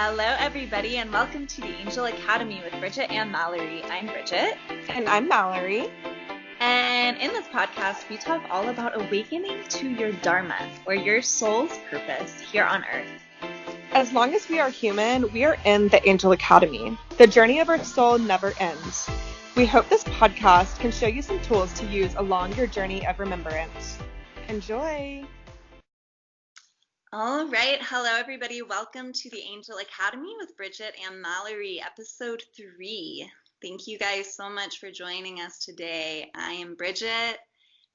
Hello, everybody, and welcome to the Angel Academy with Bridget and Mallory. I'm Bridget. And I'm Mallory. And in this podcast, we talk all about awakening to your Dharma, or your soul's purpose here on Earth. As long as we are human, we are in the Angel Academy. The journey of our soul never ends. We hope this podcast can show you some tools to use along your journey of remembrance. Enjoy! All right. Hello, everybody. Welcome to the Angel Academy with Bridget and Mallory, episode 3. Thank you guys so much for joining us today. I am Bridget,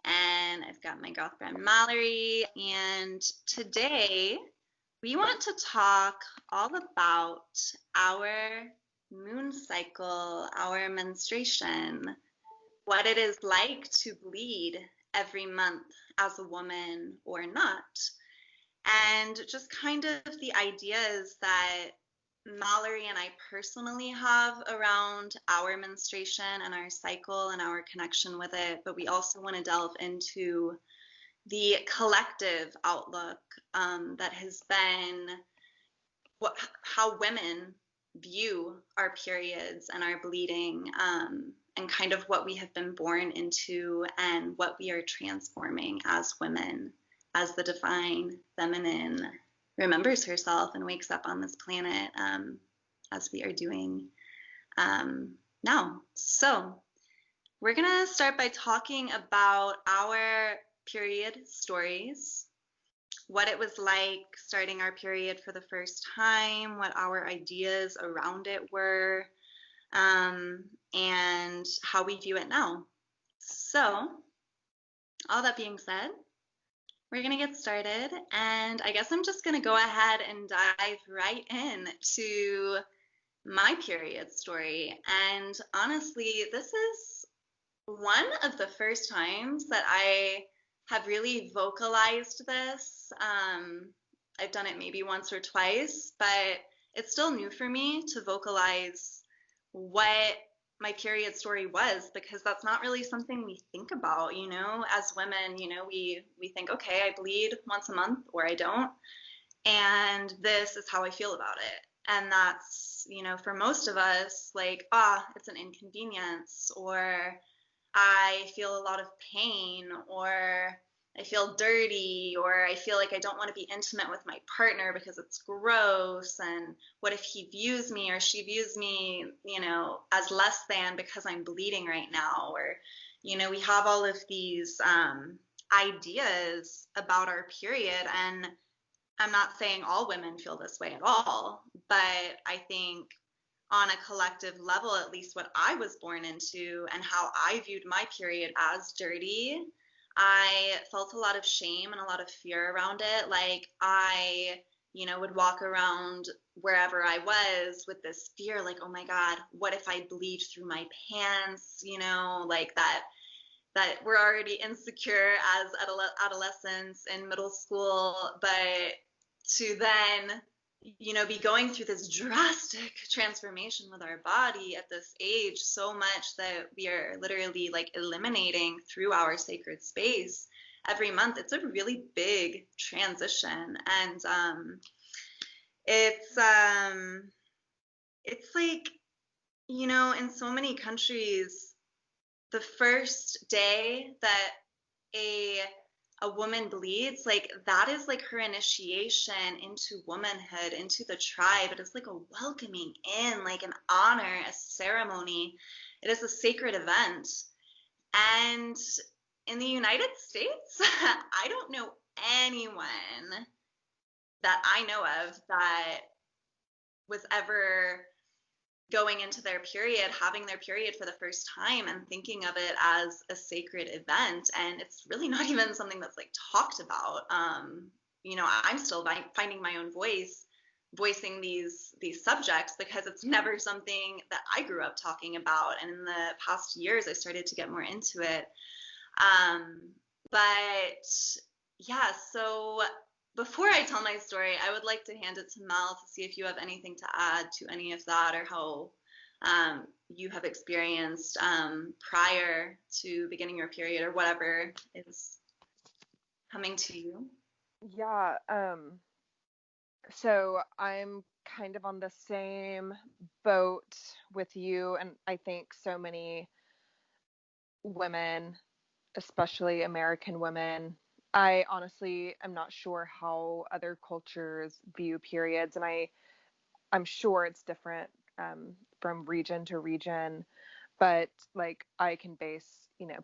and I've got my girlfriend Mallory, and today we want to talk all about our moon cycle, our menstruation, what it is like to bleed every month as a woman or not. And just kind of the ideas that Mallory and I personally have around our menstruation and our cycle and our connection with it, but we also want to delve into the collective outlook that has been how women view our periods and our bleeding, and kind of what we have been born into and what we are transforming as women, as the divine feminine remembers herself and wakes up on this planet, as we are doing now. So we're going to start by talking about our period stories, what it was like starting our period for the first time, what our ideas around it were, and how we view it now. So all that being said, we're going to get started, and I guess I'm just going to go ahead and dive right in to my period story. And honestly, this is one of the first times that I have really vocalized this. I've done it maybe once or twice, but it's still new for me to vocalize what my period story was, because that's not really something we think about, as women. We think, okay, I bleed once a month or I don't, and this is how I feel about it. And that's, for most of us, like, it's an inconvenience, or I feel a lot of pain, or I feel dirty, or I feel like I don't want to be intimate with my partner because it's gross, and what if he views me or she views me, as less than because I'm bleeding right now, or, we have all of these ideas about our period, and I'm not saying all women feel this way at all, but I think on a collective level, at least what I was born into and how I viewed my period as dirty, I felt a lot of shame and a lot of fear around it. Like I, would walk around wherever I was with this fear, like, oh my God, what if I bleed through my pants? Like that we're already insecure as adolescents in middle school, but to then be going through this drastic transformation with our body at this age, so much that we are literally like eliminating through our sacred space every month. It's a really big transition, and it's like, in so many countries, the first day that a woman bleeds, like that is like her initiation into womanhood, into the tribe. It is like a welcoming in, like an honor, a ceremony. It is a sacred event. And in the United States, I don't know anyone that I know of that was ever going into their period, having their period for the first time and thinking of it as a sacred event. And it's really not even something that's like talked about. I'm still finding my own voice voicing these subjects, because it's never something that I grew up talking about. And in the past years, I started to get more into it. But yeah, so before I tell my story, I would like to hand it to Mel to see if you have anything to add to any of that, or how you have experienced prior to beginning your period, or whatever is coming to you. Yeah, so I'm kind of on the same boat with you, and I think so many women, especially American women. I honestly am not sure how other cultures view periods, and I'm sure it's different from region to region, but like I can base,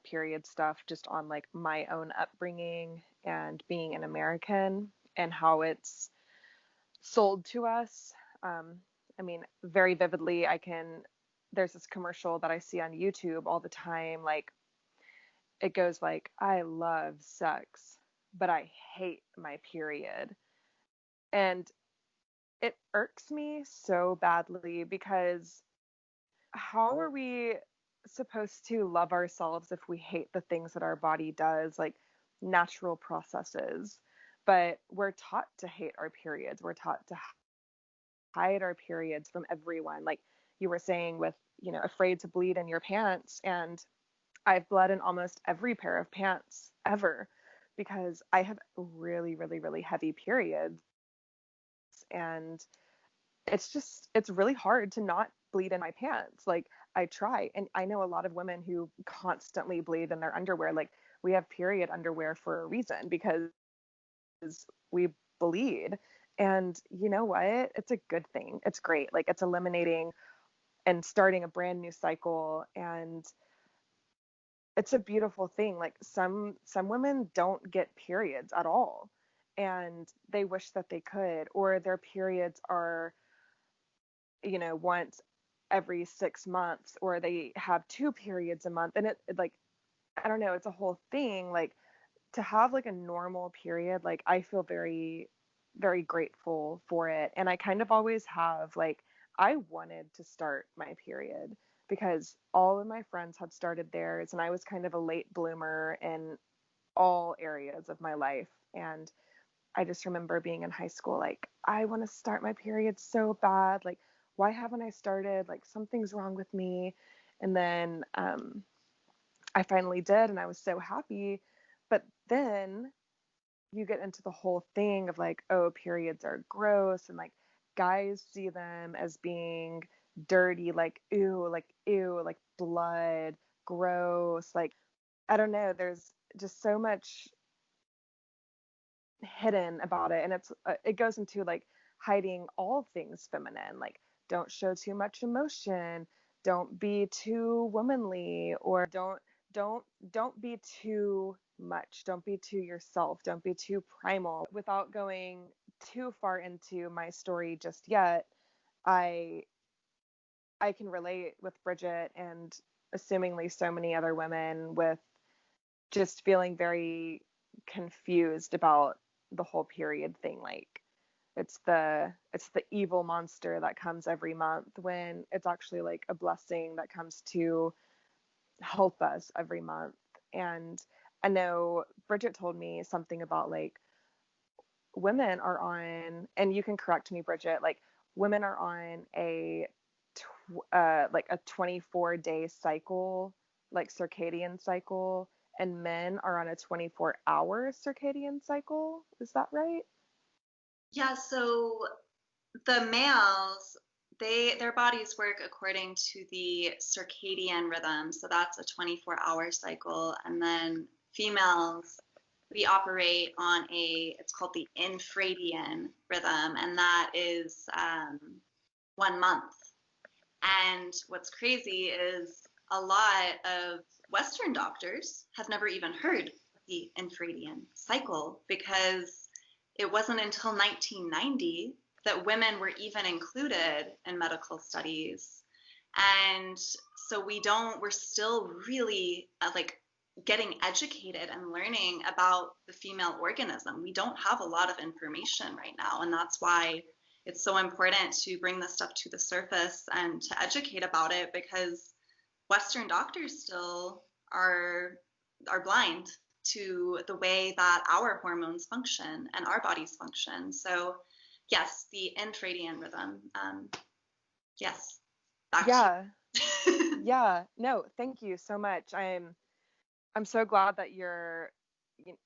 period stuff just on like my own upbringing and being an American and how it's sold to us. Um, I mean, very vividly, there's this commercial that I see on YouTube all the time. Like, it goes like, I love sex, but I hate my period. And it irks me so badly because how are we supposed to love ourselves if we hate the things that our body does, like natural processes? But we're taught to hate our periods. We're taught to hide our periods from everyone. Like you were saying with, afraid to bleed in your pants. And I've bled in almost every pair of pants ever because I have really, really, really heavy periods. And it's really hard to not bleed in my pants. Like I try. And I know a lot of women who constantly bleed in their underwear. Like we have period underwear for a reason because we bleed. And you know what? It's a good thing. It's great. Like it's eliminating and starting a brand new cycle. And it's a beautiful thing. Like some women don't get periods at all and they wish that they could, or their periods are, once every 6 months, or they have two periods a month. And it like, I don't know, it's a whole thing. Like to have like a normal period, like I feel very, very grateful for it. And I kind of always have. Like I wanted to start my period because all of my friends had started theirs and I was kind of a late bloomer in all areas of my life. And I just remember being in high school, like, I want to start my period so bad. Like, why haven't I started? Like, something's wrong with me. And then I finally did, and I was so happy. But then you get into the whole thing of like, oh, periods are gross, and like guys see them as being dirty, like ew, like blood, gross. Like, I don't know, there's just so much hidden about it, and it goes into like hiding all things feminine. Like don't show too much emotion, don't be too womanly, or don't be too much, don't be too yourself, don't be too primal. Without going too far into my story just yet, i I can relate with Bridget and assumingly so many other women with just feeling very confused about the whole period thing. Like it's the evil monster that comes every month when it's actually like a blessing that comes to help us every month. And I know Bridget told me something about like women are on, and you can correct me, Bridget, like women are on like a 24-day cycle, like circadian cycle, and men are on a 24-hour circadian cycle. Is that right? Yeah, so the males, their bodies work according to the circadian rhythm, so that's a 24-hour cycle. And then females, we operate on it's called the infradian rhythm, and that is 1 month. And what's crazy is a lot of Western doctors have never even heard of the infradian cycle because it wasn't until 1990 that women were even included in medical studies. And so we're still really like getting educated and learning about the female organism. We don't have a lot of information right now, and that's why it's so important to bring this stuff to the surface and to educate about it, because Western doctors still are blind to the way that our hormones function and our bodies function. So yes, the infradian rhythm. Yes, back to Yeah. you. Yeah. No, thank you so much. I'm so glad that you're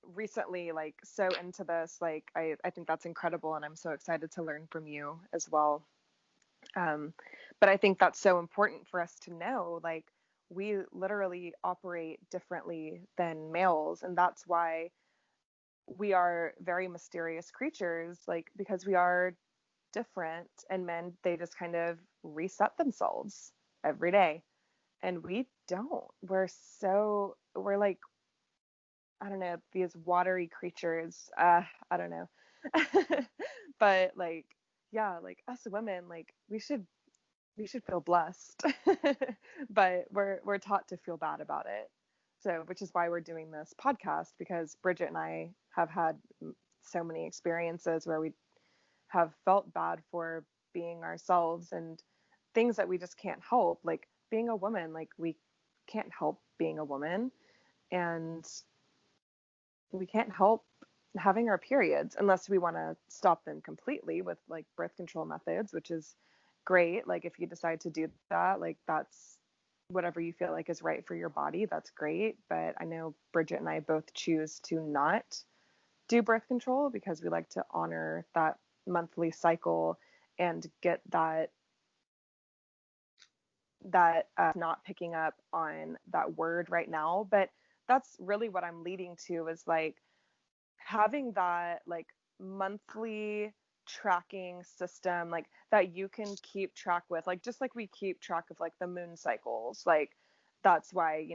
recently like so into this. Like I think that's incredible, and I'm so excited to learn from you as well. But I think that's so important for us to know, like, we literally operate differently than males. And that's why we are very mysterious creatures, like, because we are different. And men, they just kind of reset themselves every day. And we don't. We're like, I don't know, these watery creatures. I don't know. But like, yeah, like us women, like we should feel blessed. But we're taught to feel bad about it. So, which is why we're doing this podcast, because Bridget and I have had so many experiences where we have felt bad for being ourselves, and things that we just can't help, like being a woman. Like, we can't help being a woman, and we can't help having our periods unless we want to stop them completely with like birth control methods, which is great. Like, if you decide to do that, like, that's whatever you feel like is right for your body, that's great. But I know Bridget and I both choose to not do birth control because we like to honor that monthly cycle and get that not picking up on that word right now. But that's really what I'm leading to, is like having that like monthly tracking system, like that you can keep track with, like just like we keep track of like the moon cycles. Like, that's why,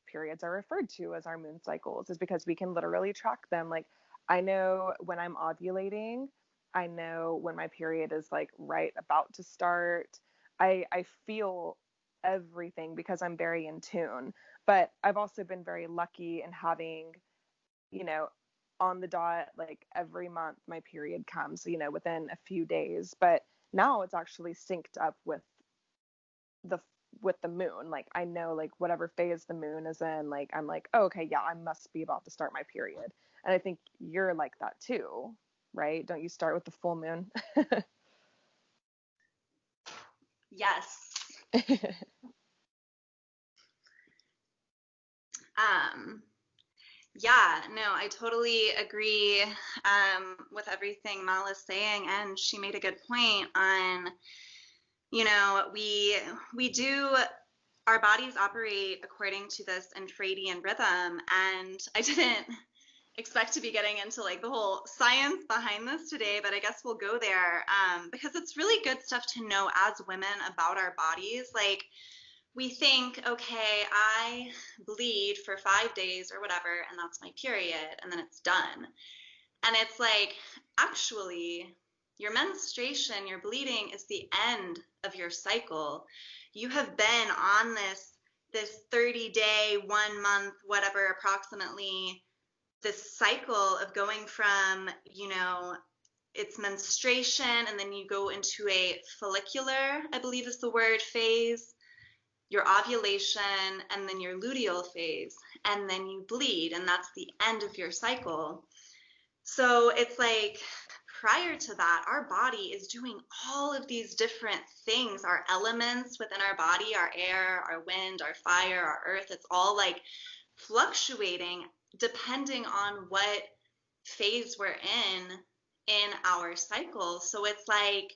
periods are referred to as our moon cycles, is because we can literally track them. Like, I know when I'm ovulating, I know when my period is like right about to start. I feel everything because I'm very in tune. But I've also been very lucky in having, you know, on the dot, like every month my period comes, within a few days. But now it's actually synced up the with the moon. Like, I know, like, whatever phase the moon is in, like, I'm like, oh, okay, yeah, I must be about to start my period. And I think you're like that too, right? Don't you start with the full moon? Yes. Um, yeah, no, I totally agree with everything Mal is saying, and she made a good point on, we do, our bodies operate according to this infradian rhythm, and I didn't expect to be getting into like the whole science behind this today, but I guess we'll go there because it's really good stuff to know as women about our bodies. Like, we think, okay, I bleed for 5 days or whatever, and that's my period, and then it's done. And it's like, actually, your menstruation, your bleeding is the end of your cycle. You have been on this 30-day, 1 month, whatever, approximately, this cycle of going from, it's menstruation, and then you go into a follicular, I believe is the word, phase, your ovulation, and then your luteal phase, and then you bleed, and that's the end of your cycle. So it's like, prior to that, our body is doing all of these different things. Our elements within our body, our air, our wind, our fire, our earth, it's all like fluctuating depending on what phase we're in our cycle. So it's like,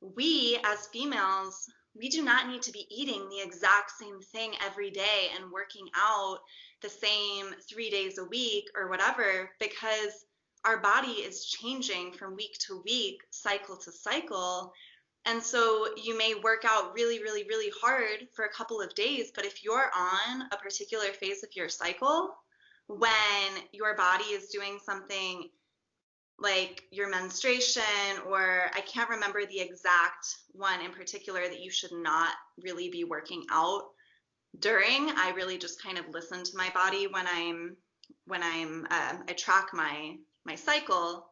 we as females, we do not need to be eating the exact same thing every day and working out the same 3 days a week or whatever, because our body is changing from week to week, cycle to cycle. And so you may work out really, really, really hard for a couple of days, but if you're on a particular phase of your cycle, when your body is doing something like your menstruation, or I can't remember the exact one in particular that you should not really be working out during. I really just kind of listen to my body when I track my cycle,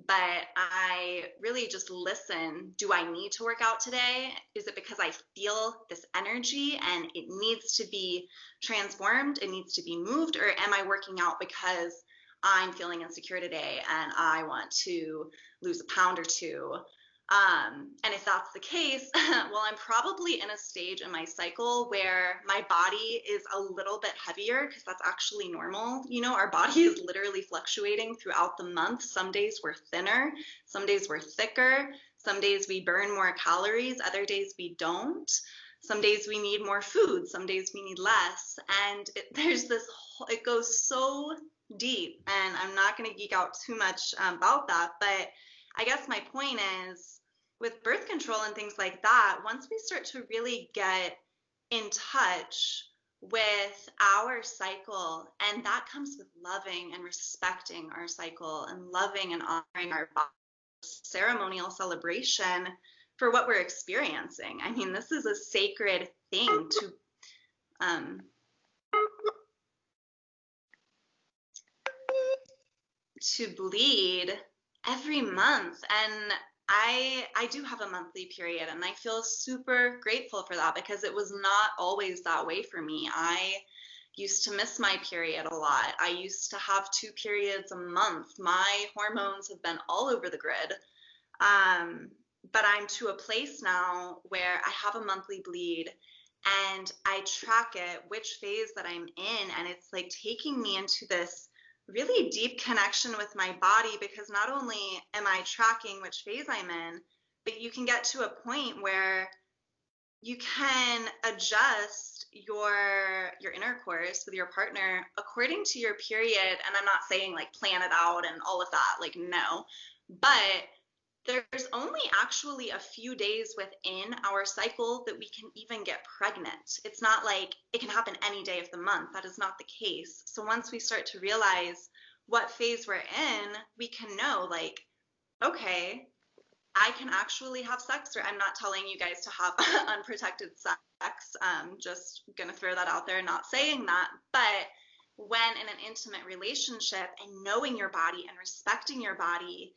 but I really just listen. Do I need to work out today? Is it because I feel this energy and it needs to be transformed, it needs to be moved, or am I working out because I'm feeling insecure today and I want to lose a pound or two? And if that's the case, well, I'm probably in a stage in my cycle where my body is a little bit heavier, because that's actually normal. Our body is literally fluctuating throughout the month. Some days we're thinner, some days we're thicker, Some days we burn more calories, other days we don't. Some days we need more food, some days we need less. And it goes so deep, and I'm not going to geek out too much about that. But I guess my point is, with birth control and things like that, once we start to really get in touch with our cycle, and that comes with loving and respecting our cycle and loving and honoring our body, ceremonial celebration for what we're experiencing. I mean, this is a sacred thing to bleed every month. And I do have a monthly period, and I feel super grateful for that, because it was not always that way for me. I used to miss my period a lot. I used to have 2 periods a month. My hormones have been all over the grid. But I'm to a place now where I have a monthly bleed, and I track it, which phase that I'm in, and it's like taking me into this really deep connection with my body, because not only am I tracking which phase I'm in, but you can get to a point where you can adjust your intercourse with your partner according to your period. And I'm not saying like plan it out and all of that, like no, but there's only actually a few days within our cycle that we can even get pregnant. It's not like it can happen any day of the month. That is not the case. So once we start to realize what phase we're in, we can know, like, okay, I can actually have sex, or I'm not telling you guys to have unprotected sex. Just gonna throw that out there, not saying that. But when in an intimate relationship and knowing your body and respecting your body,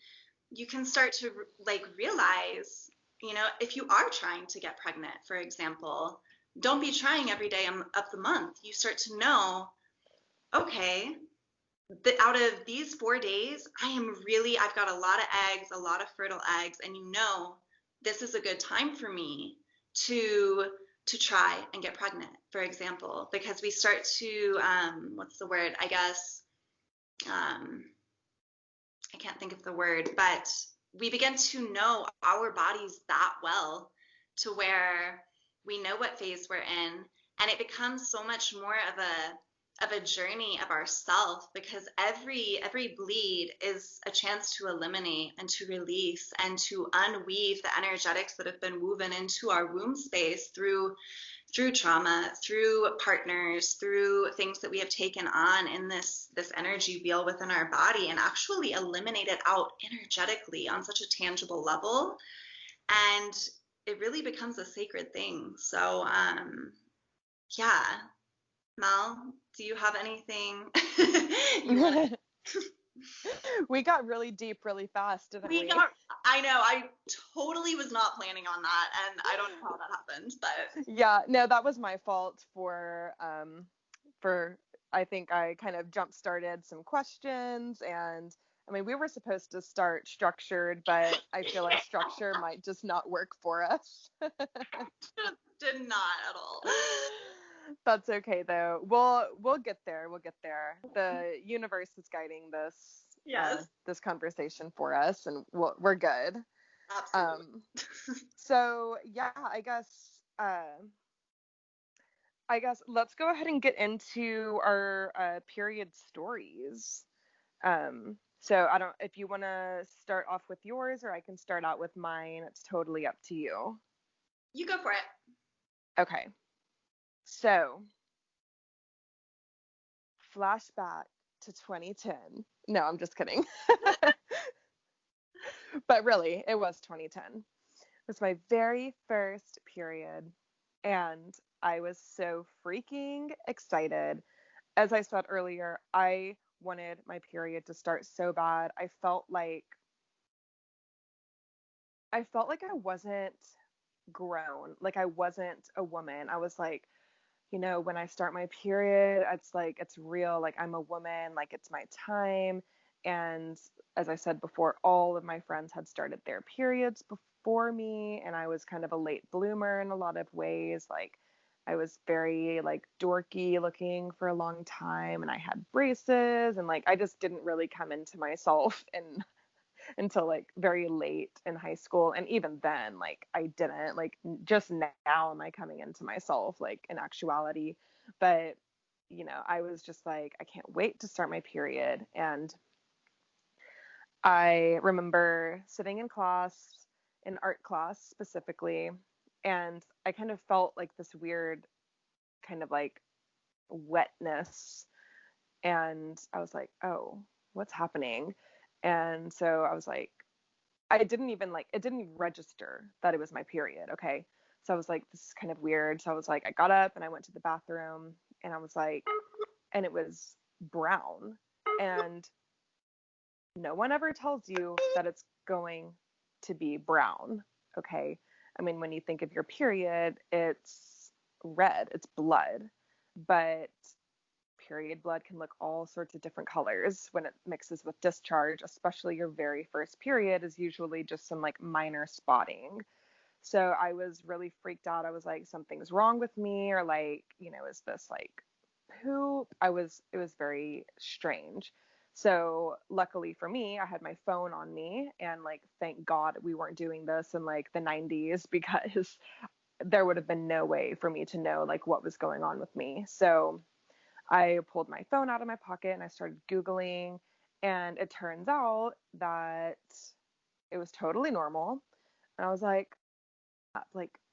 you can start to like realize, if you are trying to get pregnant, for example, don't be trying every day of the month. You start to know, okay, out of these 4 days, I've got a lot of eggs, a lot of fertile eggs, and this is a good time for me to try and get pregnant, for example, because we start to, what's the word? I guess, I can't think of the word, but we begin to know our bodies that well, to where we know what phase we're in, and it becomes so much more of a journey of ourself, because every bleed is a chance to eliminate and to release and to unweave the energetics that have been woven into our womb space through trauma, through partners, through things that we have taken on in this energy wheel within our body, and actually eliminate it out energetically on such a tangible level. And it really becomes a sacred thing. So yeah. Mel, do you have anything you want? We got really deep really fast, didn't we? I know, I totally was not planning on that, and I don't know how that happened, but yeah, no, that was my fault for I think I kind of jump started some questions, and I mean, we were supposed to start structured, but I feel like structure might just not work for us. Did not at all. That's okay though. We'll get there. We'll get there. The universe is guiding this this conversation for us, and we're good. Absolutely. So yeah, I guess let's go ahead and get into our period stories. So I don't, if you want to start off with yours, or I can start out with mine. It's totally up to you. You go for it. Okay. So, flashback to 2010. No, I'm just kidding. But really, it was 2010. It was my very first period, and I was so freaking excited. As I said earlier, I wanted my period to start so bad. I felt like I wasn't grown, like I wasn't a woman. I was like, when I start my period, it's like, it's real, like I'm a woman, like it's my time. And as I said before, all of my friends had started their periods before me, and I was kind of a late bloomer in a lot of ways. Like I was very like dorky looking for a long time, and I had braces, and like I just didn't really come into myself until like very late in high school. And even then, like I didn't, like just now am I coming into myself, like in actuality. But, I was just like, I can't wait to start my period. And I remember sitting in class, in art class specifically, and I kind of felt like this weird kind of like wetness. And I was like, oh, what's happening? And so I was like, I didn't even like, it didn't register that it was my period. Okay. So I was like, this is kind of weird. So I was like, I got up and I went to the bathroom and I was like, and it was brown. And no one ever tells you that it's going to be brown. Okay. I mean, when you think of your period, it's red, it's blood, but period blood can look all sorts of different colors when it mixes with discharge, especially your very first period is usually just some like minor spotting. So I was really freaked out. I was like, something's wrong with me, or like, is this like poop? It was very strange. So luckily for me, I had my phone on me, and like, thank God we weren't doing this in like the 90s, because there would have been no way for me to know like what was going on with me. So I pulled my phone out of my pocket and I started Googling, and it turns out that it was totally normal. And I was like,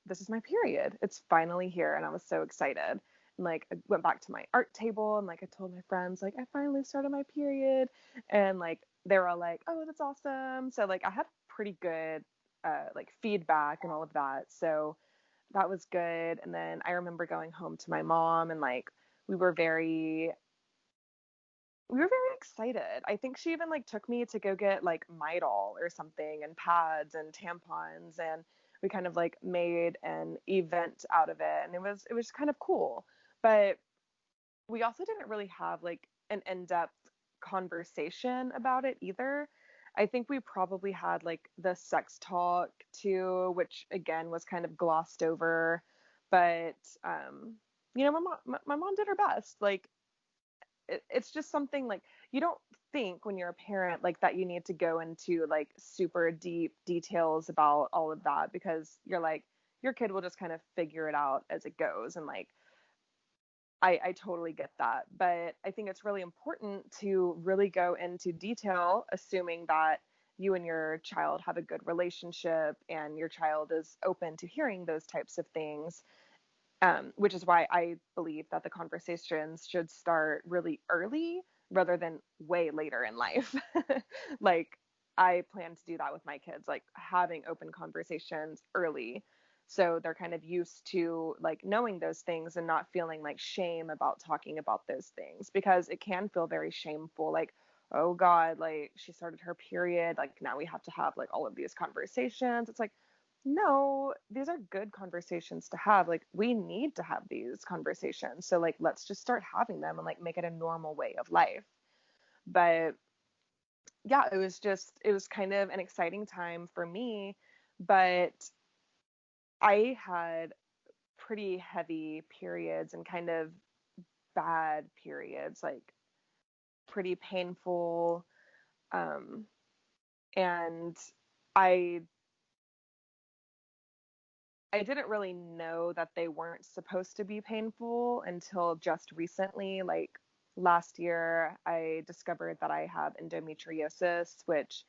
this is my period. It's finally here. And I was so excited. And like, I went back to my art table and like, I told my friends, like, I finally started my period. And like, they were all like, oh, that's awesome. So like, I had pretty good, like feedback and all of that. So that was good. And then I remember going home to my mom, and like, we were very we were very excited. I think she even like took me to go get like Midol or something, and pads and tampons, and we kind of like made an event out of it, and it was kind of cool. But we also didn't really have like an in-depth conversation about it either. I think we probably had like the sex talk too, which again was kind of glossed over. But my mom did her best. Like it's just something like, you don't think when you're a parent like that you need to go into like super deep details about all of that, because you're like, your kid will just kind of figure it out as it goes. And like, I totally get that, but I think it's really important to really go into detail, assuming that you and your child have a good relationship and your child is open to hearing those types of things. Which is why I believe that the conversations should start really early rather than way later in life. Like, I plan to do that with my kids, like having open conversations early. So they're kind of used to like knowing those things and not feeling like shame about talking about those things, because it can feel very shameful. Like, oh God, like she started her period. Like now we have to have like all of these conversations. It's like, no, these are good conversations to have. Like, we need to have these conversations. So like, let's just start having them and like make it a normal way of life. But yeah, it was kind of an exciting time for me, but I had pretty heavy periods and kind of bad periods, like pretty painful. Um, and I I didn't really know that they weren't supposed to be painful until just recently. Like last year, I discovered that I have endometriosis, which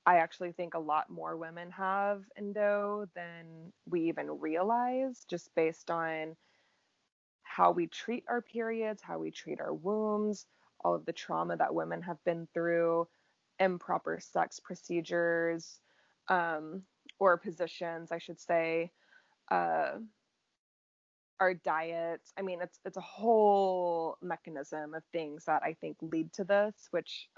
I actually think a lot more women have endo than we even realize, just based on how we treat our periods, how we treat our wombs, all of the trauma that women have been through, improper sex procedures, um, or positions, I should say. Uh, our diets. I mean, it's a whole mechanism of things that I think lead to this, which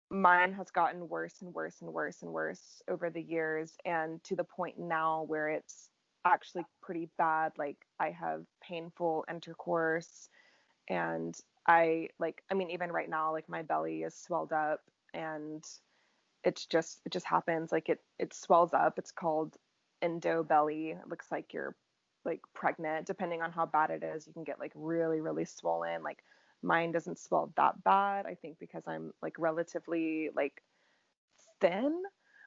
mine has gotten worse and worse and worse and worse over the years, and to the point now where it's actually pretty bad. Like, I have painful intercourse, and I mean, even right now, like my belly is swelled up, and it just happens. Like, it swells up. It's called endo belly. It looks like you're like pregnant. Depending on how bad it is, you can get like really, really swollen. Like, mine doesn't swell that bad, I think, because I'm like relatively like thin,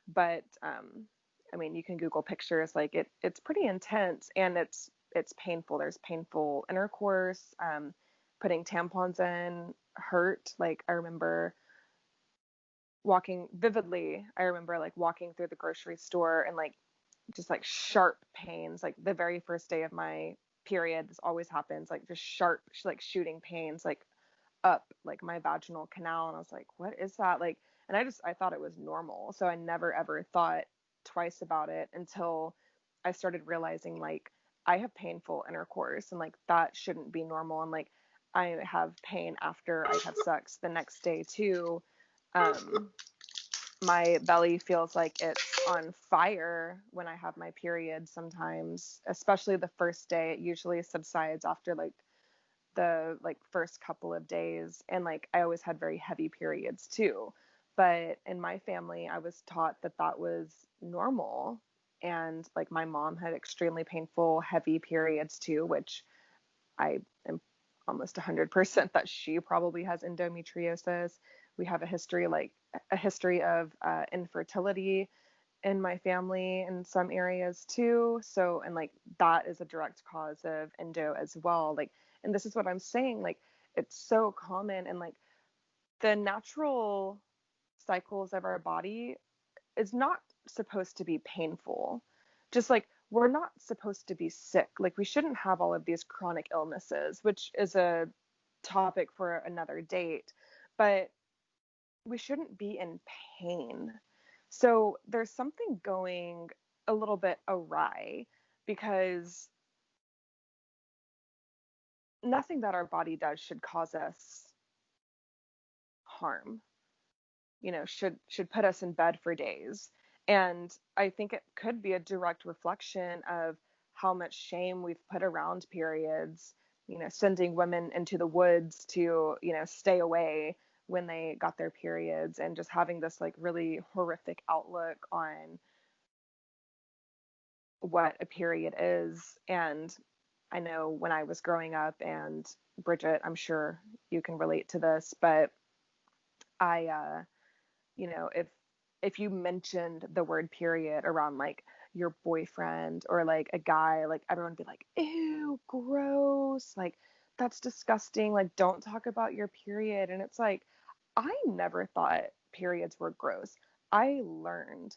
but I mean, you can Google pictures. Like it's pretty intense, and it's painful. There's painful intercourse. Putting tampons in hurt. Like I remember walking vividly. I remember like walking through the grocery store and like just like sharp pains. Like the very first day of my period, this always happens. Like just sharp, like shooting pains, like up like my vaginal canal. And I was like, what is that? Like, and I thought it was normal. So I never ever thought twice about it until I started realizing like I have painful intercourse and like that shouldn't be normal. And like I have pain after I have sex the next day too. My belly feels like it's on fire when I have my period sometimes, especially the first day. It usually subsides after like the like first couple of days, and like I always had very heavy periods too, but in my family I was taught that that was normal, and like my mom had extremely painful heavy periods too, which I am almost 100% that she probably has endometriosis. We have a history of infertility in my family in some areas too. So, and like that is a direct cause of endo as well. Like, and this is what I'm saying, like, it's so common, and like the natural cycles of our body is not supposed to be painful. Just like we're not supposed to be sick. Like we shouldn't have all of these chronic illnesses, which is a topic for another date. But we shouldn't be in pain. So there's something going a little bit awry, because nothing that our body does should cause us harm, should put us in bed for days. And I think it could be a direct reflection of how much shame we've put around periods, sending women into the woods to, stay away when they got their periods, and just having this like really horrific outlook on what a period is. And I know when I was growing up, and Bridget, I'm sure you can relate to this, but I, if you mentioned the word period around like your boyfriend or like a guy, like everyone would be like, ew, gross, like that's disgusting, like don't talk about your period. And it's like, I never thought periods were gross. I learned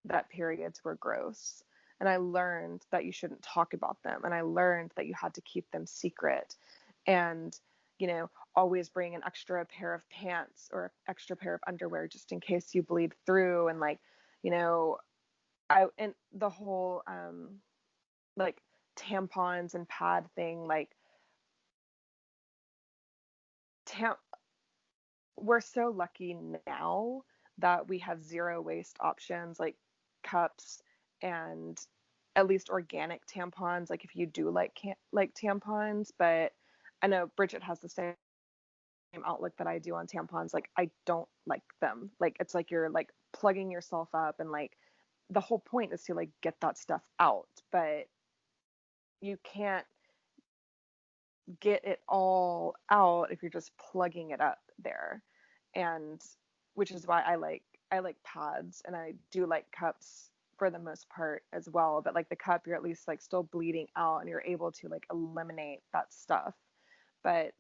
that periods were gross, and I learned that you shouldn't talk about them, and I learned that you had to keep them secret, and always bring an extra pair of pants or extra pair of underwear just in case you bleed through. And like, I and the whole like tampons and pad thing, like tam- we're so lucky now that we have zero waste options like cups, and at least organic tampons, like if you do like tampons. But I know Bridget has the same outlook that I do on tampons. Like I don't like them. Like it's like you're like plugging yourself up, and like the whole point is to like get that stuff out, but you can't get it all out if you're just plugging it up there. And which is why I like pads, and I do like cups for the most part as well. But like the cup, you're at least like still bleeding out, and you're able to like eliminate that stuff. But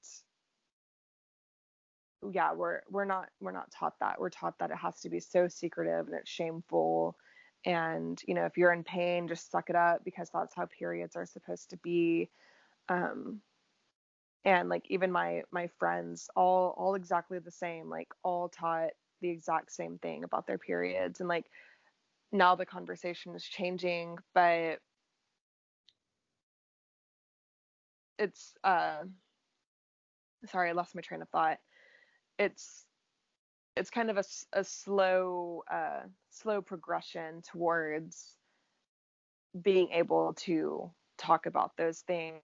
yeah, we're not taught that. We're taught that it has to be so secretive and it's shameful. And if you're in pain, just suck it up, because that's how periods are supposed to be. Um, and like even my friends, all exactly the same, like all taught the exact same thing about their periods. And like now the conversation is changing, but it's sorry, I lost my train of thought. It's it's kind of a slow progression towards being able to talk about those things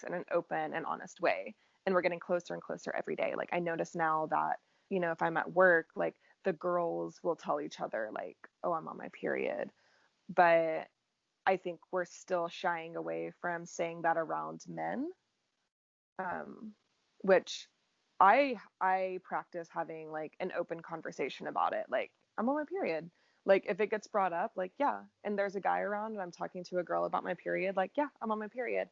in an open and honest way. And we're getting closer and closer every day. Like I notice now that, if I'm at work, like the girls will tell each other like, oh, I'm on my period. But I think we're still shying away from saying that around men, which I practice having like an open conversation about it. Like I'm on my period. Like, if it gets brought up, like, yeah, and there's a guy around and I'm talking to a girl about my period, like, yeah, I'm on my period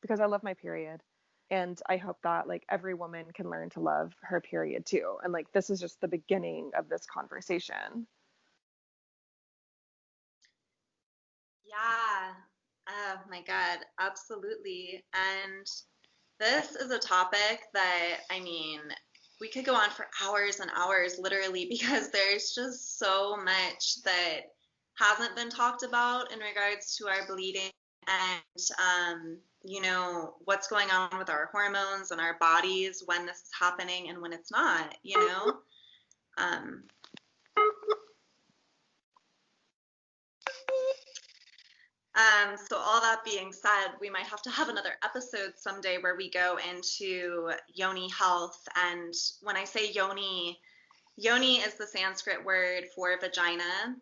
because I love my period. And I hope that, like, every woman can learn to love her period too. And, like, this is just the beginning of this conversation. Yeah. Oh my God, absolutely. And this is a topic that, I mean, we could go on for hours and hours, literally, because there's just so much that hasn't been talked about in regards to our bleeding and, what's going on with our hormones and our bodies when this is happening and when it's not, you know? Um, so all that being said, we might have to have another episode someday where we go into yoni health. And when I say yoni, yoni is the Sanskrit word for vagina.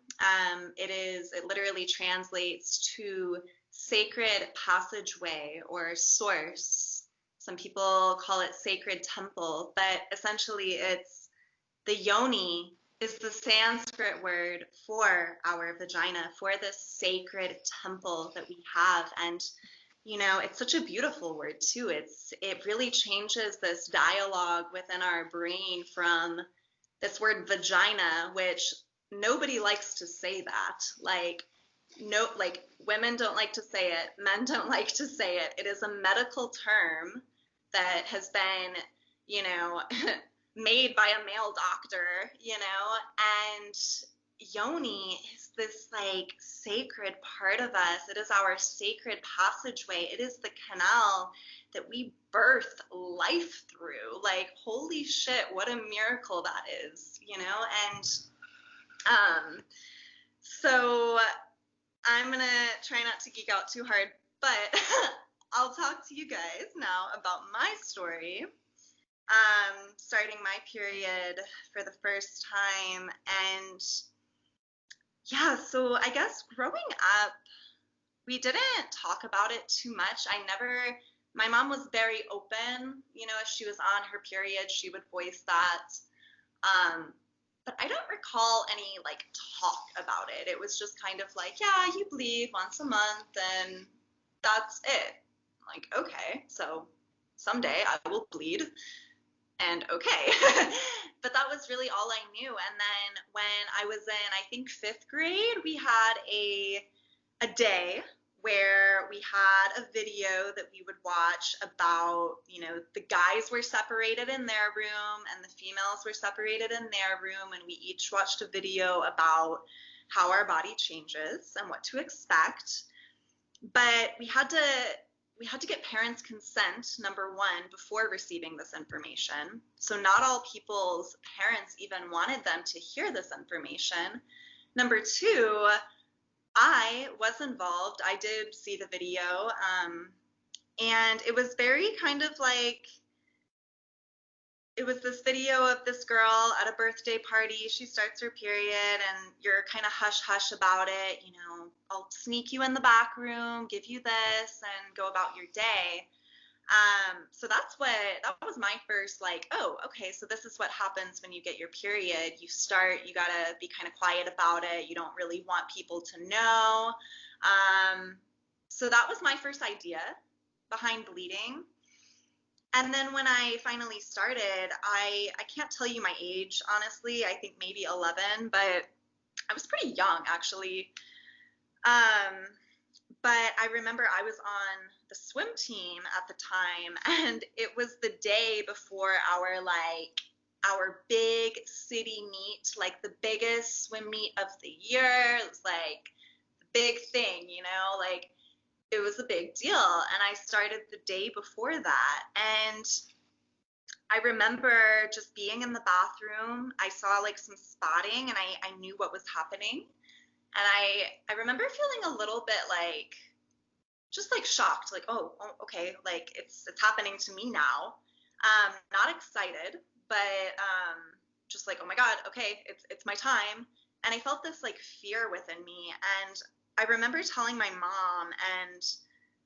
It literally translates to sacred passageway or source. Some people call it sacred temple, but essentially it's the yoni is the Sanskrit word for our vagina, for this sacred temple that we have. And, it's such a beautiful word too. It really changes this dialogue within our brain from this word vagina, which nobody likes to say that. Like, no, like women don't like to say it, men don't like to say it. It is a medical term that has been, you know, made by a male doctor, and yoni is this like sacred part of us. It is our sacred passageway. It is the canal that we birth life through. Like, holy shit, what a miracle that is, And so I'm gonna try not to geek out too hard, but I'll talk to you guys now about my story. Starting my period for the first time. And yeah, so I guess growing up, we didn't talk about it too much. My mom was very open, if she was on her period, she would voice that. But I don't recall any like talk about it. It was just kind of like, yeah, you bleed once a month and that's it. Like, okay, so someday I will bleed. And okay. But that was really all I knew. And then when I was in, I think, fifth grade, we had a day where we had a video that we would watch about, the guys were separated in their room and the females were separated in their room. And we each watched a video about how our body changes and what to expect. But we had to get parents' consent, number one, before receiving this information. So not all people's parents even wanted them to hear this information. Number two, I was involved. I did see the video, and it was very kind of like, it was this video of this girl at a birthday party. She starts her period and you're kind of hush hush about it. I'll sneak you in the back room, give you this, and go about your day. So that was my first like, oh, okay, so this is what happens when you get your period. You gotta be kind of quiet about it. You don't really want people to know. So that was my first idea behind bleeding. And then when I finally started, I can't tell you my age, honestly. I think maybe 11, but I was pretty young, actually. But I remember I was on the swim team at the time, and it was the day before our big city meet, like the biggest swim meet of the year. It was like the big thing, like it was a big deal. And I started the day before that. And I remember just being in the bathroom. I saw like some spotting and I knew what was happening. And I remember feeling a little bit like, just like shocked, like, oh, okay, like it's happening to me now. Not excited, but just like, oh my God, okay, it's my time. And I felt this like fear within me. And I remember telling my mom, and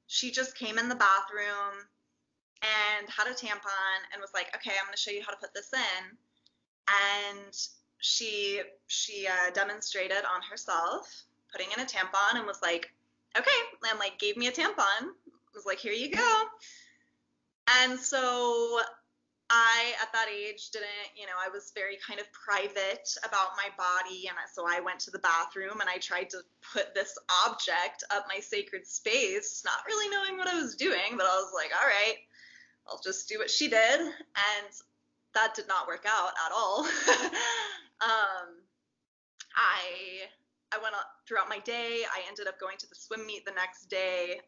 she just came in the bathroom and had a tampon and was like, okay, I'm going to show you how to put this in. And she demonstrated on herself putting in a tampon and was like, okay, and like gave me a tampon. Was like, here you go. And so I, at that age, didn't, I was very kind of private about my body. And so I went to the bathroom and I tried to put this object up my sacred space, not really knowing what I was doing, but I was like, all right, I'll just do what she did. And that did not work out at all. I went throughout my day. I ended up going to the swim meet the next day,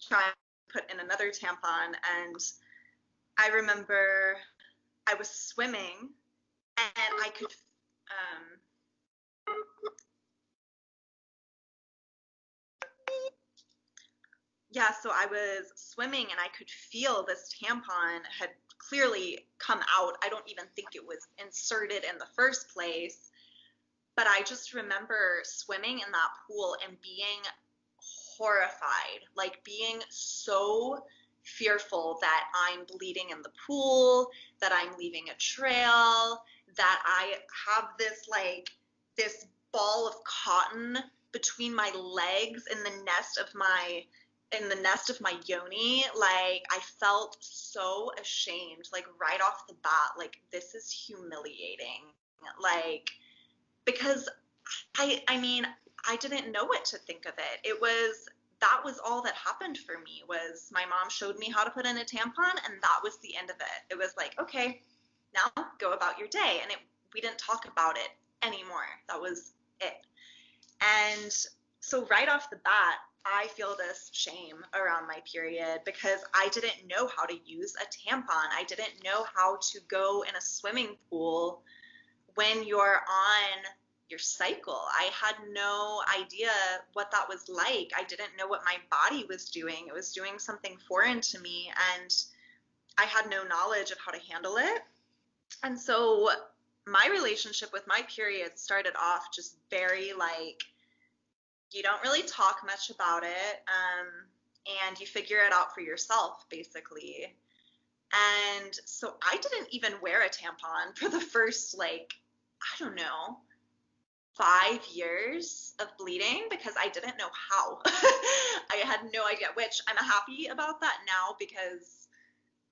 trying to put in another tampon. And I remember I was swimming and I could, so I was swimming and I could feel this tampon had clearly come out. I don't even think it was inserted in the first place, but I just remember swimming in that pool and being horrified, like being so fearful that I'm bleeding in the pool, that I'm leaving a trail, that I have this ball of cotton between my legs in the nest of my yoni. Like, I felt so ashamed, like right off the bat, like this is humiliating. Like, because I mean, I didn't know what to think of it. That was all that happened for me. Was my mom showed me how to put in a tampon, and that was the end of it. It was like, okay, now go about your day. And we didn't talk about it anymore. That was it. And so right off the bat, I feel this shame around my period because I didn't know how to use a tampon. I didn't know how to go in a swimming pool when you're on your cycle. I had no idea what that was like. I didn't know what my body was doing. It was doing something foreign to me, and I had no knowledge of how to handle it. And so my relationship with my period started off just very like, you don't really talk much about it, and you figure it out for yourself, basically. And so I didn't even wear a tampon for the first, like, I don't know, 5 years of bleeding because I didn't know how. I had no idea, which I'm happy about that now because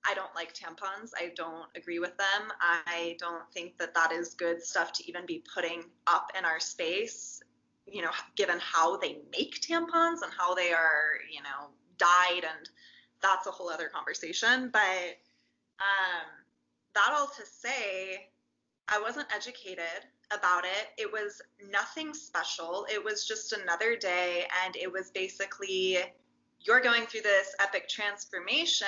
I don't like tampons. I don't agree with them. I don't think that that is good stuff to even be putting up in our space, given how they make tampons and how they are, dyed, and that's a whole other conversation. But that all to say, I wasn't educated about it. It was nothing special. It was just another day, and it was basically, you're going through this epic transformation,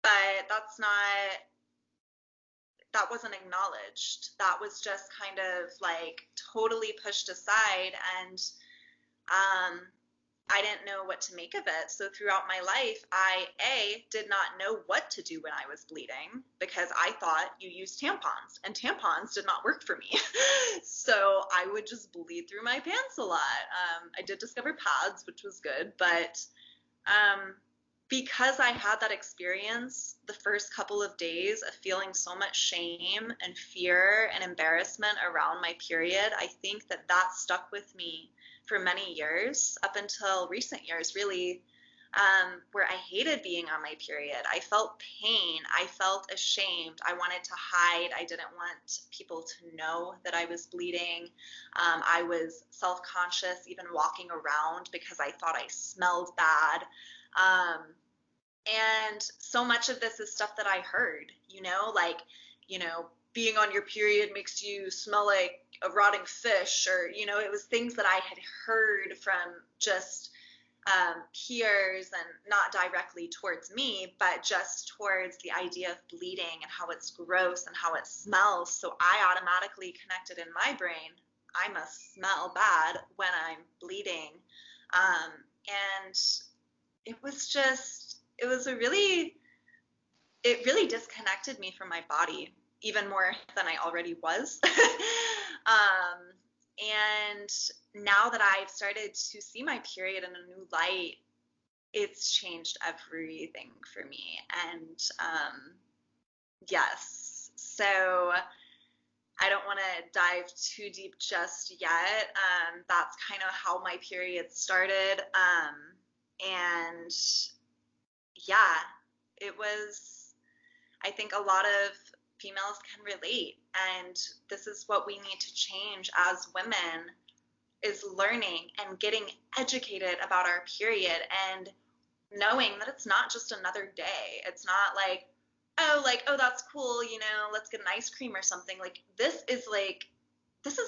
but that wasn't acknowledged. That was just kind of like totally pushed aside, and I didn't know what to make of it. So throughout my life, I did not know what to do when I was bleeding because I thought you used tampons, and tampons did not work for me. So I would just bleed through my pants a lot. I did discover pads, which was good, but because I had that experience the first couple of days of feeling so much shame and fear and embarrassment around my period, I think that stuck with me for many years, up until recent years, really, where I hated being on my period. I felt pain. I felt ashamed. I wanted to hide. I didn't want people to know that I was bleeding. I was self-conscious even walking around because I thought I smelled bad. And so much of this is stuff that I heard, being on your period makes you smell like a rotting fish, or, it was things that I had heard from just peers, and not directly towards me, but just towards the idea of bleeding and how it's gross and how it smells. So I automatically connected in my brain, I must smell bad when I'm bleeding. And it really disconnected me from my body, even more than I already was. And now that I've started to see my period in a new light, it's changed everything for me. And yes, so I don't want to dive too deep just yet. That's kind of how my period started. And yeah, it was, I think a lot of females can relate. And this is what we need to change as women is learning and getting educated about our period and knowing that it's not just another day. It's not like, oh, that's cool, let's get an ice cream or something. This is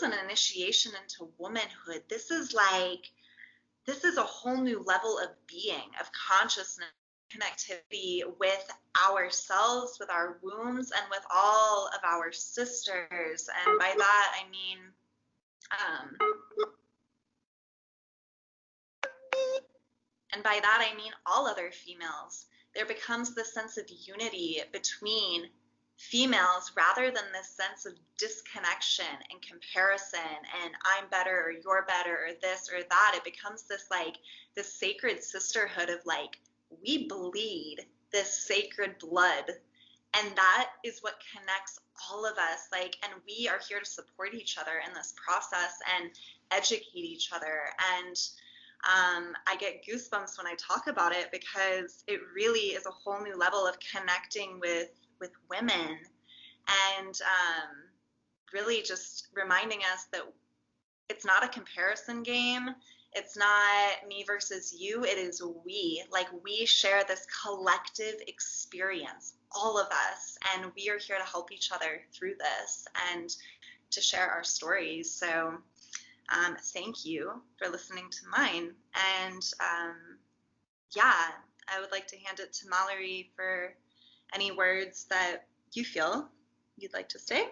an initiation into womanhood. This is a whole new level of being, of consciousness, connectivity with ourselves, with our wombs, and with all of our sisters. And by that, I mean, um, all other females. There becomes this sense of unity between females rather than this sense of disconnection and comparison and I'm better or you're better or this or that. It becomes this sacred sisterhood of we bleed this sacred blood, and that is what connects all of us, and we are here to support each other in this process and educate each other. And I get goosebumps when I talk about it because it really is a whole new level of connecting with women, and really just reminding us that it's not a comparison game. It's not me versus you. It is we. We share this collective experience, all of us, and we are here to help each other through this and to share our stories. So thank you for listening to mine. And yeah, I would like to hand it to Mallory for any words that you feel you'd like to say.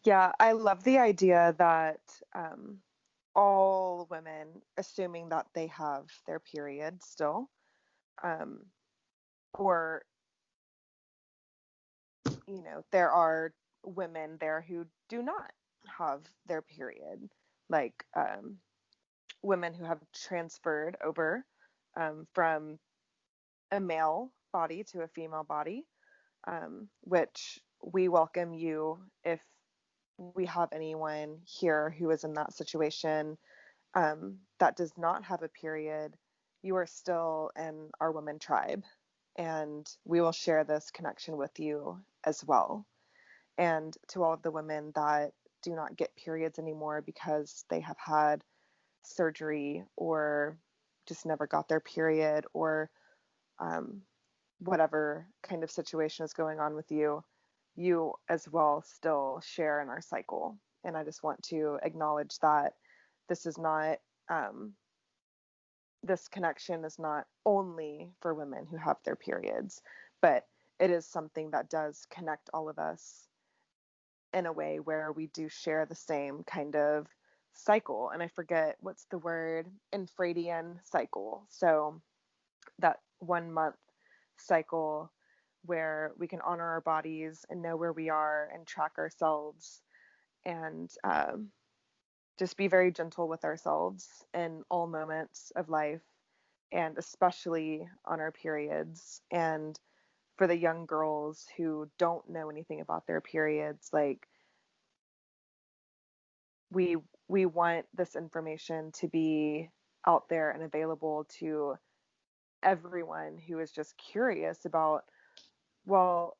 Yeah, I love the idea that all women, assuming that they have their period still, um, or, there are women there who do not have their period, like women who have transferred over from a male body to a female body, which we welcome you if we have anyone here who is in that situation that does not have a period. You are still in our women tribe, and we will share this connection with you as well. And to all of the women that do not get periods anymore because they have had surgery or just never got their period, or um, whatever kind of situation is going on with you, you as well still share in our cycle. And I just want to acknowledge that this is not, this connection is not only for women who have their periods, but it is something that does connect all of us in a way where we do share the same kind of cycle. And I forget what's the word, infradian cycle. So that 1 month cycle where we can honor our bodies and know where we are and track ourselves, and just be very gentle with ourselves in all moments of life, and especially on our periods. And for the young girls who don't know anything about their periods, we we want this information to be out there and available to everyone who is just curious about, well,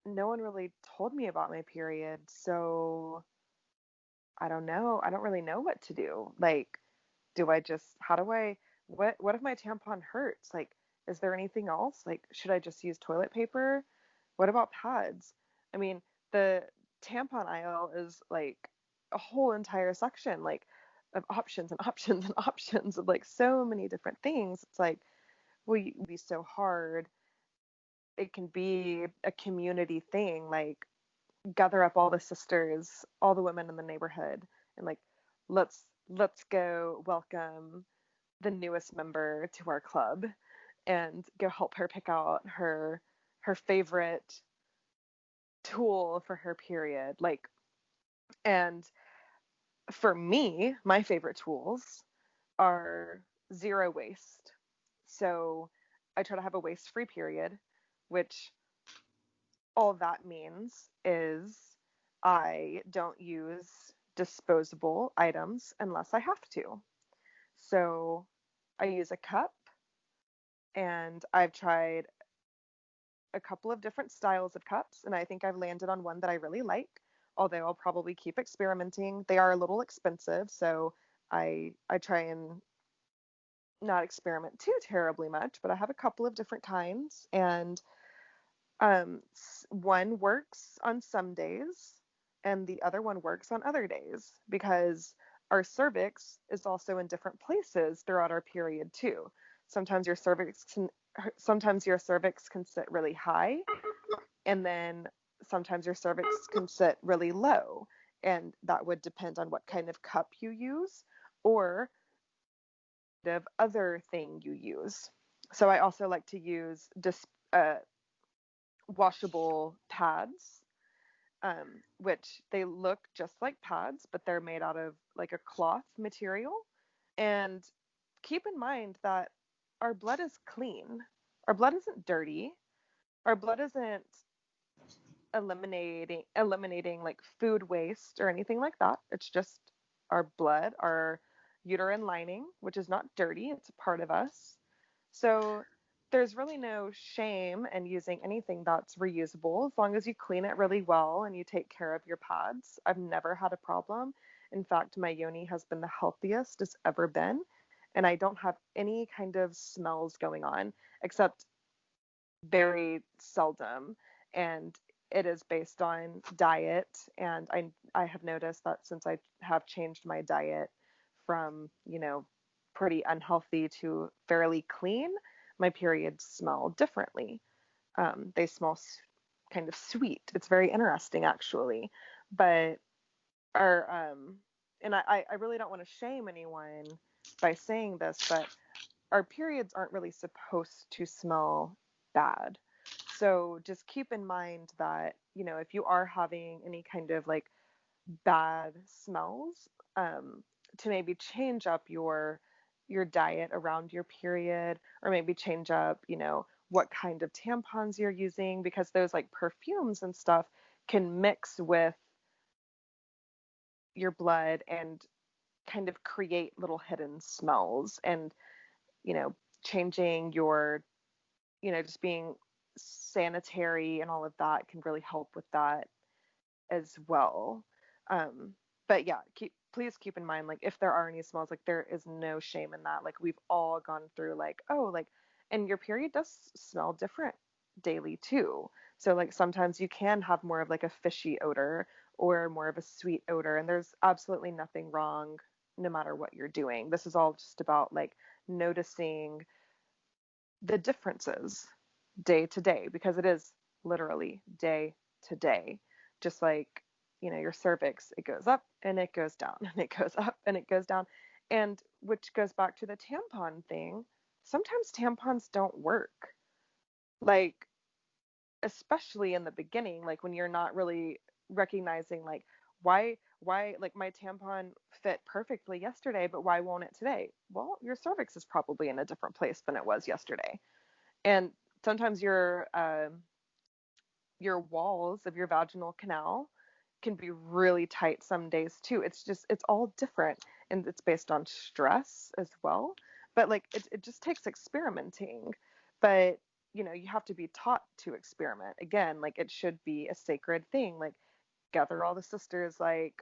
no one really told me about my period, so I don't know. I don't really know what to do. Do I just, how do I, what if my tampon hurts? Is there anything else? Should I just use toilet paper? What about pads? I mean, the tampon aisle is a whole entire section, of options and options and options of so many different things. It's well, you be so hard. It can be a community thing, gather up all the sisters, all the women in the neighborhood, and let's go welcome the newest member to our club and go help her pick out her favorite tool for her period. And for me, my favorite tools are zero waste. So I try to have a waste-free period, which all that means is I don't use disposable items unless I have to. So I use a cup, and I've tried a couple of different styles of cups, and I think I've landed on one that I really like, although I'll probably keep experimenting. They are a little expensive, so I try and not experiment too terribly much, but I have a couple of different kinds, and one works on some days and the other one works on other days because our cervix is also in different places throughout our period too. Sometimes your cervix can sometimes your cervix can sit really high, and then sometimes your cervix can sit really low, and that would depend on what kind of cup you use or the other thing you use. So I also like to use washable pads, which they look just like pads, but they're made out of like a cloth material. And keep in mind that our blood is clean. Our blood isn't dirty. Our blood isn't eliminating like food waste or anything like that. It's just our blood, our uterine lining, which is not dirty. It's a part of us. So there's really no shame in using anything that's reusable as long as you clean it really well and you take care of your pads. I've never had a problem. In fact, my yoni has been the healthiest it's ever been, and I don't have any kind of smells going on except very seldom. And it is based on diet. And I have noticed that since I have changed my diet from, pretty unhealthy to fairly clean, my periods smell differently. They smell kind of sweet. It's very interesting, actually. But our, and I really don't want to shame anyone by saying this, but our periods aren't really supposed to smell bad. So just keep in mind that, if you are having any kind of like bad smells, to maybe change up your diet around your period, or maybe change up, what kind of tampons you're using, because those like perfumes and stuff can mix with your blood and kind of create little hidden smells. And, you know, changing your, just being sanitary and all of that can really help with that as well. But yeah, please keep in mind, like, if there are any smells, like, there is no shame in that. Like, we've all gone through, like, oh, like, and your period does smell different daily too. So like sometimes you can have more of like a fishy odor or more of a sweet odor, and there's absolutely nothing wrong no matter what you're doing. This is all just about like noticing the differences day to day, because it is literally day to day. Just like, your cervix, it goes up and it goes down and it goes up and it goes down. And which goes back to the tampon thing. Sometimes tampons don't work. Like, especially in the beginning, like when you're not really recognizing like why like my tampon fit perfectly yesterday, but why won't it today? Well, your cervix is probably in a different place than it was yesterday. And sometimes your walls of your vaginal canal can be really tight some days too. It's all different, and it's based on stress as well. But like it just takes experimenting. But you have to be taught to experiment. Again, like it should be a sacred thing. Like gather all the sisters, like,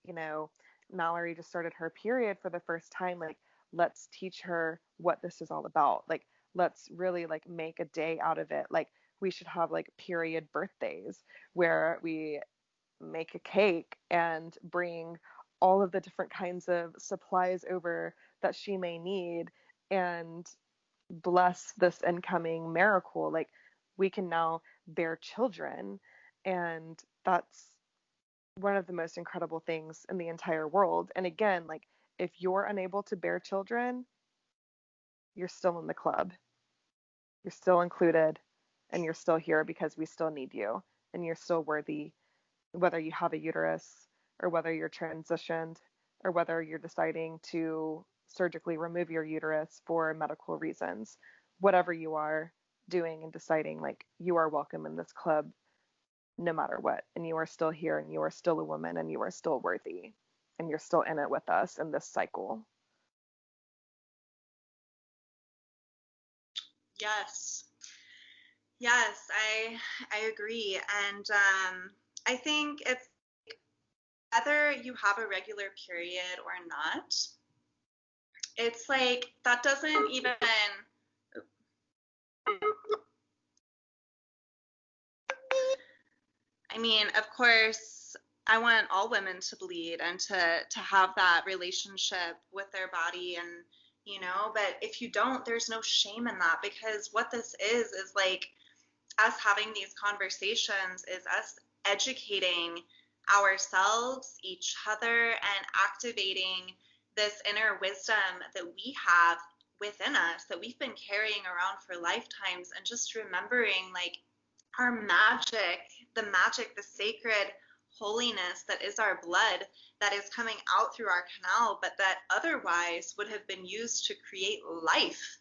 you know, Mallory just started her period for the first time. Like, let's teach her what this is all about. Like, let's really like make a day out of it. Like, we should have like period birthdays where we make a cake and bring all of the different kinds of supplies over that she may need and bless this incoming miracle. Like, we can now bear children, and that's one of the most incredible things in the entire world. And again, like, if you're unable to bear children, you're still in the club. You're still included, and you're still here because we still need you, and you're still worthy, whether you have a uterus or whether you're transitioned or whether you're deciding to surgically remove your uterus for medical reasons. Whatever you are doing and deciding, like, you are welcome in this club no matter what. And you are still here, and you are still a woman, and you are still worthy, and you're still in it with us in this cycle. Yes. Yes, I agree. And I think it's whether you have a regular period or not, it's like that doesn't even, I mean, of course, I want all women to bleed and to have that relationship with their body, and but if you don't, there's no shame in that, because what this is like us having these conversations is us educating ourselves, each other, and activating this inner wisdom that we have within us that we've been carrying around for lifetimes, and just remembering like our magic, the sacred holiness that is our blood, that is coming out through our canal, but that otherwise would have been used to create life,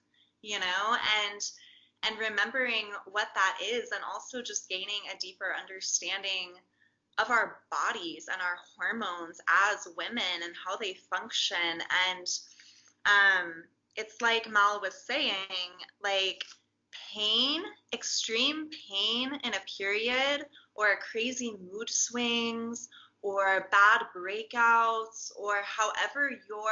and remembering what that is, and also just gaining a deeper understanding of our bodies and our hormones as women and how they function. And it's like Mal was saying, like pain, extreme pain in a period, or crazy mood swings, or bad breakouts, or however your,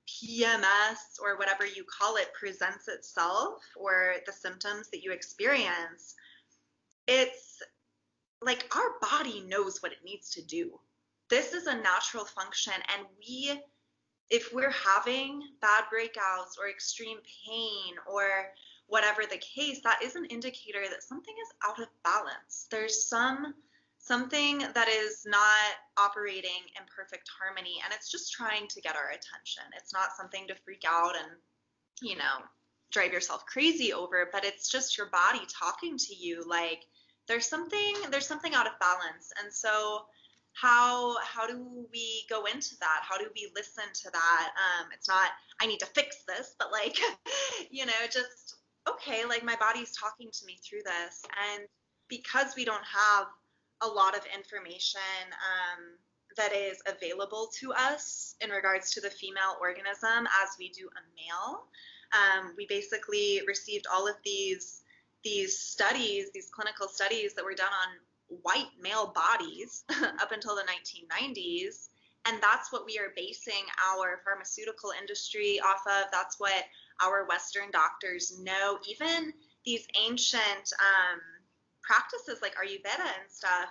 PMS or whatever you call it presents itself, or the symptoms that you experience, it's like our body knows what it needs to do. This is a natural function, and if we're having bad breakouts or extreme pain or whatever the case, that is an indicator that something is out of balance. There's something that is not operating in perfect harmony, and it's just trying to get our attention. It's not something to freak out and, drive yourself crazy over, but it's just your body talking to you like there's something out of balance. And so how do we go into that? How do we listen to that? It's not, I need to fix this, but like, just, okay, like my body's talking to me through this. And because we don't have a lot of information that is available to us in regards to the female organism as we do a male, we basically received all of these studies, these clinical studies that were done on white male bodies up until the 1990s. And that's what we are basing our pharmaceutical industry off of. That's what our Western doctors know. Even these ancient practices like Ayurveda and stuff,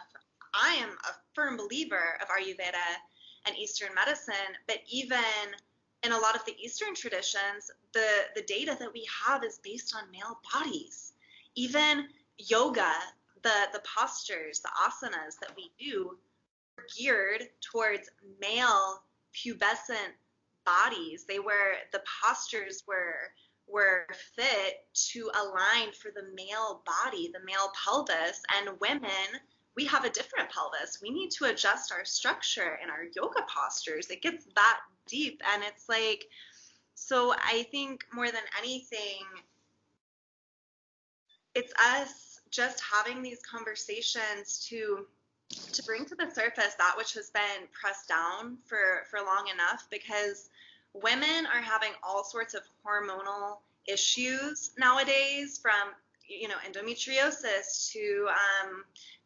I am a firm believer of Ayurveda and Eastern medicine, but even in a lot of the Eastern traditions, the data that we have is based on male bodies. Even yoga, the postures, the asanas that we do are geared towards male pubescent bodies. The postures were fit to align for the male body, the male pelvis. And women, we have a different pelvis. We need to adjust our structure and our yoga postures. It gets that deep. And it's like, so I think more than anything, it's us just having these conversations to bring to the surface that which has been pressed down for long enough, because women are having all sorts of hormonal issues nowadays, from endometriosis to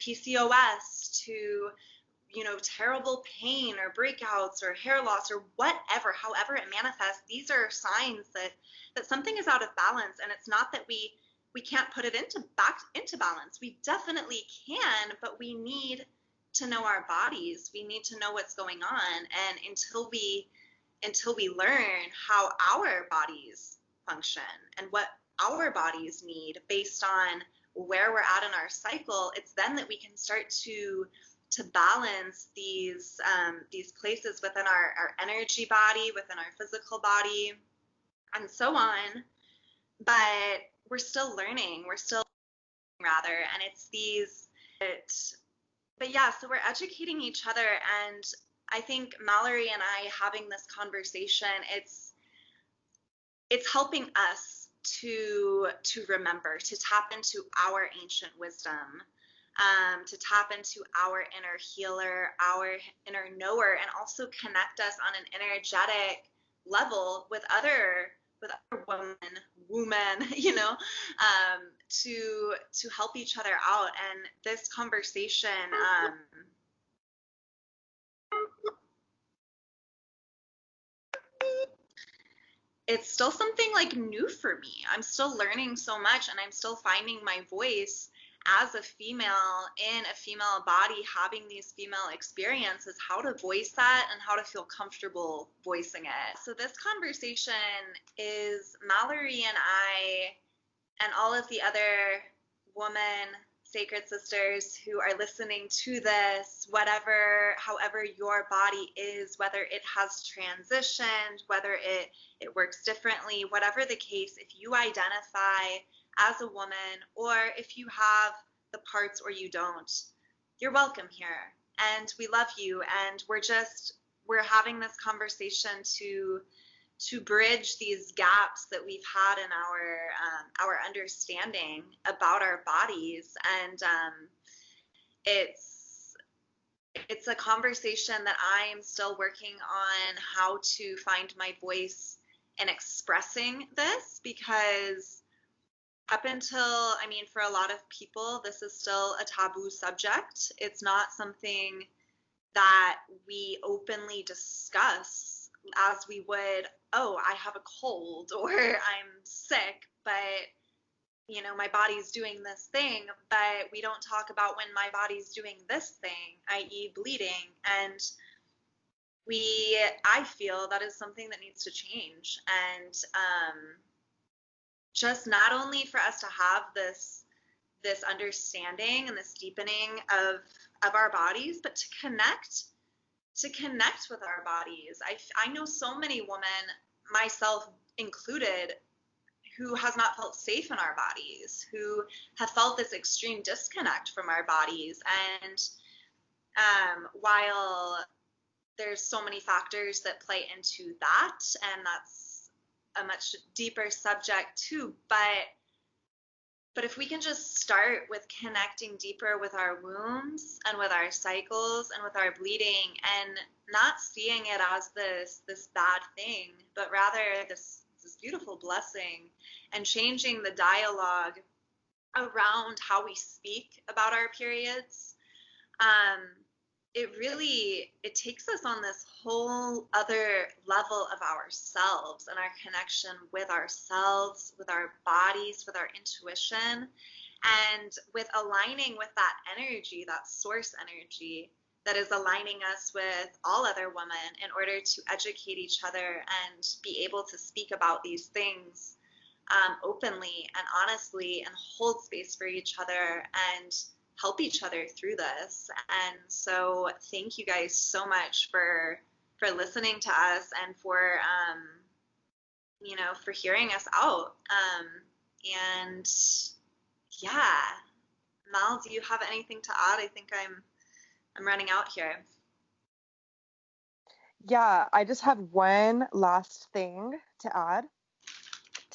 PCOS to terrible pain or breakouts or hair loss or whatever, however it manifests. These are signs that something is out of balance. And it's not that we can't put it back into balance. We definitely can, but we need to know our bodies. We need to know what's going on. And until we learn how our bodies function and what our bodies need based on where we're at in our cycle, it's then that we can start to balance these places within our energy body, within our physical body, and so on. But we're still learning. And it's but yeah, so we're educating each other. And I think Mallory and I having this conversation, it's helping us to remember, to tap into our ancient wisdom, to tap into our inner healer, our inner knower, and also connect us on an energetic level with other women, to help each other out. And this conversation, it's still something like new for me. I'm still learning so much, and I'm still finding my voice as a female in a female body, having these female experiences, how to voice that and how to feel comfortable voicing it. So this conversation is Mallory and I and all of the other women sacred sisters who are listening to this, however your body is, whether it has transitioned, whether it works differently, whatever the case, if you identify as a woman, or if you have the parts or you don't, you're welcome here. And we love you. And we're having this conversation to bridge these gaps that we've had in our understanding about our bodies. And it's a conversation that I'm still working on, how to find my voice in expressing this, because up until, for a lot of people, this is still a taboo subject. It's not something that we openly discuss as we would, oh, I have a cold or I'm sick, but my body's doing this thing, but we don't talk about when my body's doing this thing, i.e. bleeding. And I feel that is something that needs to change. And just not only for us to have this understanding and this deepening of our bodies, but to connect with our bodies. I know so many women, myself included, who has not felt safe in our bodies, who have felt this extreme disconnect from our bodies. And while there's so many factors that play into that, and that's a much deeper subject too, but if we can just start with connecting deeper with our wombs and with our cycles and with our bleeding, and not seeing it as this bad thing, but rather this beautiful blessing, and changing the dialogue around how we speak about our periods, it takes us on this whole other level of ourselves and our connection with ourselves, with our bodies, with our intuition, and with aligning with that energy, that source energy that is aligning us with all other women in order to educate each other and be able to speak about these things openly and honestly, and hold space for each other and help each other through this. And so thank you guys so much for listening to us, and for for hearing us out. And yeah, Mal, do you have anything to add? I think I'm running out here. Yeah, I just have one last thing to add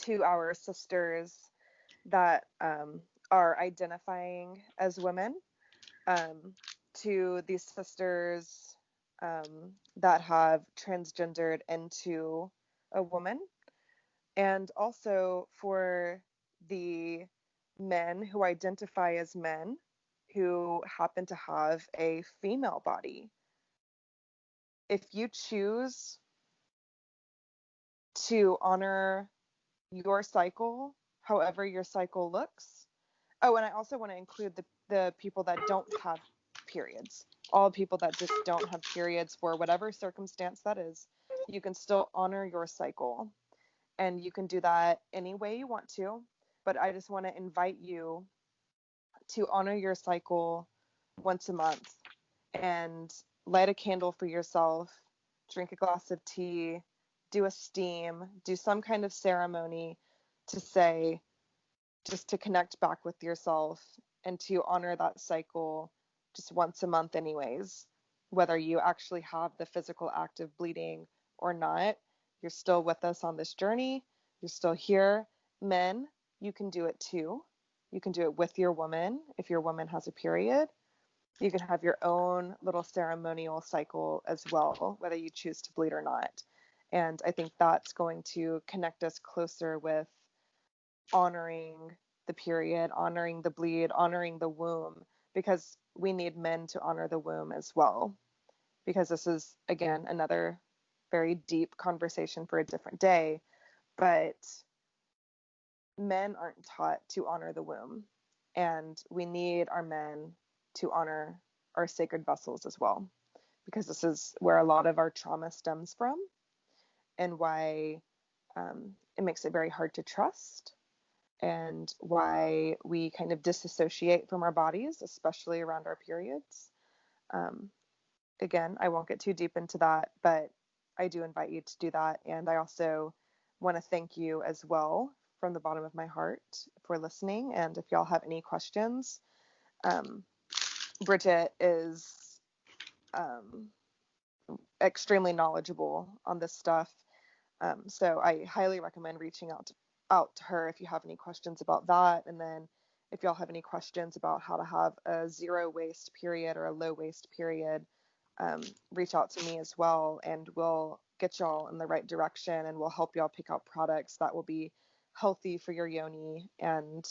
to our sisters that are identifying as women, to these sisters that have transgendered into a woman, and also for the men who identify as men who happen to have a female body. If you choose to honor your cycle, however your cycle looks. Oh, and I also want to include the people that don't have periods. All people that just don't have periods for whatever circumstance that is, you can still honor your cycle. And you can do that any way you want to. But I just want to invite you to honor your cycle once a month and light a candle for yourself, drink a glass of tea, do a steam, do some kind of ceremony to say, just to connect back with yourself and to honor that cycle just once a month anyways. Whether you actually have the physical act of bleeding or not, you're still with us on this journey. You're still here, Men, you can do it too. You can do it with your woman if your woman has a period. You can have your own little ceremonial cycle as well, whether you choose to bleed or not. And I think that's going to connect us closer with honoring the period, honoring the bleed, honoring the womb, because we need men to honor the womb as well. Because this is, again, another very deep conversation for a different day. But men aren't taught to honor the womb. And we need our men to honor our sacred vessels as well, because this is where a lot of our trauma stems from, and why it makes it very hard to trust, and why we kind of disassociate from our bodies, especially around our periods. Um, Again, I won't get too deep into that, but I do invite you to do that. And I also want to thank you as well from the bottom of my heart for listening. And if y'all have any questions, Bridget is extremely knowledgeable on this stuff. So I highly recommend reaching out to her if you have any questions about that. And then if y'all have any questions about how to have a zero waste period or a low waste period, reach out to me as well, and we'll get y'all in the right direction, and we'll help y'all pick out products that will be healthy for your yoni. And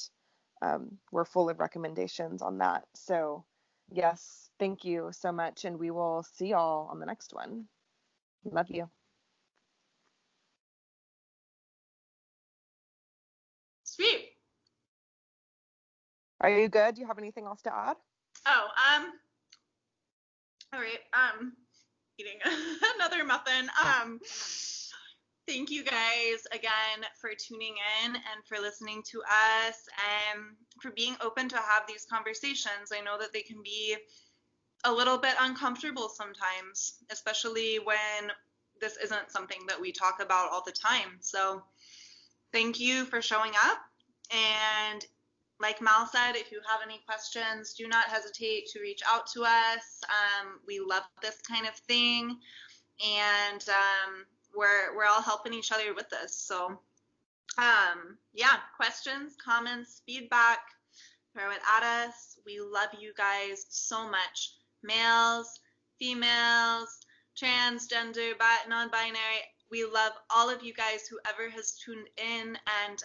we're full of recommendations on that. So yes, thank you so much, and we will see y'all on the next one. Love you. Sweet. Are you good? Do you have anything else to add? Oh, all right. Eating another muffin. Thank you guys again for tuning in and for listening to us and for being open to have these conversations. I know that they can be a little bit uncomfortable sometimes, especially when this isn't something that we talk about all the time. So thank you for showing up. And like Mal said, if you have any questions, do not hesitate to reach out to us. We love this kind of thing, and we're all helping each other with this. So yeah, questions, comments, feedback, throw it at us. We love you guys so much. Males, females, transgender, non-binary. We love all of you guys, whoever has tuned in, and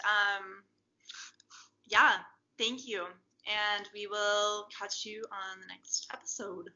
yeah, thank you. And we will catch you on the next episode.